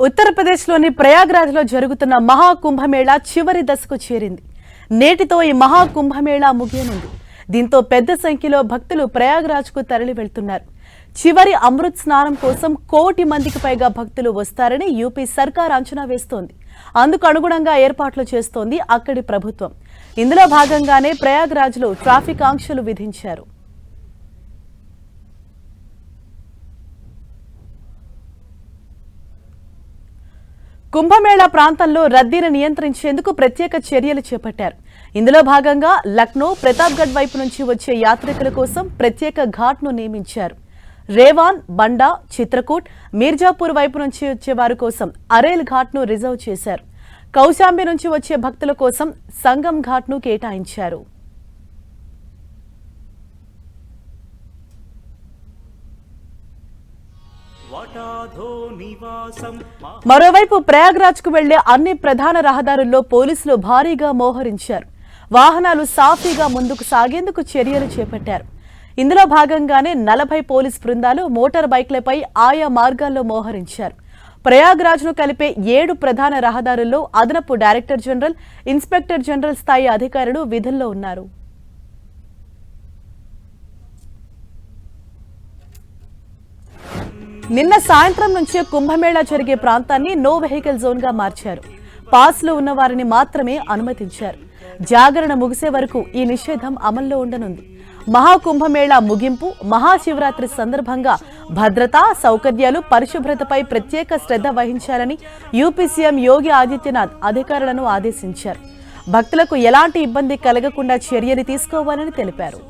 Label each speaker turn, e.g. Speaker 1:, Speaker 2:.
Speaker 1: ఉత్తరప్రదేశ్లోని ప్రయాగ్రాజ్లో జరుగుతున్న మహాకుంభమేళా చివరి దశకు చేరింది. నేటితో ఈ మహాకుంభమేళా ముగియనుంది. దీంతో పెద్ద సంఖ్యలో భక్తులు ప్రయాగ్రాజ్కు తరలి వెళ్తున్నారు. చివరి అమృత్ స్నానం కోసం 1 కోటి మందికి పైగా భక్తులు వస్తారని యూపీ సర్కార్ అంచనా వేస్తోంది. అందుకు అనుగుణంగా ఏర్పాట్లు చేస్తోంది అక్కడి ప్రభుత్వం. ఇందులో భాగంగానే ప్రయాగ్రాజ్లో ట్రాఫిక్ ఆంక్షలు విధించారు. కుంభమేళా ప్రాంతంలో రద్దీని నియంత్రించేందుకు ప్రత్యేక చర్యలు చేపట్టారు. ఇందులో భాగంగా లక్నో, ప్రతాప్గఢ్ వైపు నుంచి వచ్చే యాత్రికుల కోసం ప్రత్యేక ఘాట్ను నియమించారు. రేవాన్, బండా, చిత్రకూట్, మీర్జాపూర్ వైపు నుంచి వచ్చే వారి కోసం అరేల్ ఘాట్ను రిజర్వ్ చేశారు. కౌశాంబి నుంచి వచ్చే భక్తుల కోసం సంగం ఘాట్ను కేటాయించారు. మరోవైపు ప్రయాగ్రాజ్ కు వెళ్లే అన్ని ప్రధాన రహదారుల్లో పోలీసులు భారీగా మోహరించారు. వాహనాలు సాఫీగా ముందుకు సాగేందుకు చర్యలు చేపట్టారు. ఇందులో భాగంగానే 40 పోలీస్ బృందాలు మోటార్ బైక్లపై ఆయా మార్గాల్లో మోహరించారు. ప్రయాగ్రాజ్ ను కలిపే 7 ప్రధాన రహదారుల్లో అదనపు డైరెక్టర్ జనరల్, ఇన్స్పెక్టర్ జనరల్ స్థాయి అధికారులు విధుల్లో ఉన్నారు. నిన్న సాయంత్రం నుంచే కుంభమేళా జరిగే ప్రాంతాన్ని నో వెహికల్ జోన్ గా మార్చారు. పాస్లు ఉన్న వారిని మాత్రమే అనుమతించారు. జాగరణ ముగిసే వరకు ఈ నిషేధం అమల్లో ఉండనుంది. మహాకుంభమేళా ముగింపు, మహాశివరాత్రి సందర్భంగా భద్రత, సౌకర్యాలు, పరిశుభ్రతపై ప్రత్యేక శ్రద్ధ వహించాలని యూపీ సీఎం యోగి ఆదిత్యనాథ్ అధికారులను ఆదేశించారు. భక్తులకు ఎలాంటి ఇబ్బంది కలగకుండా చర్యలు తీసుకోవాలని తెలిపారు.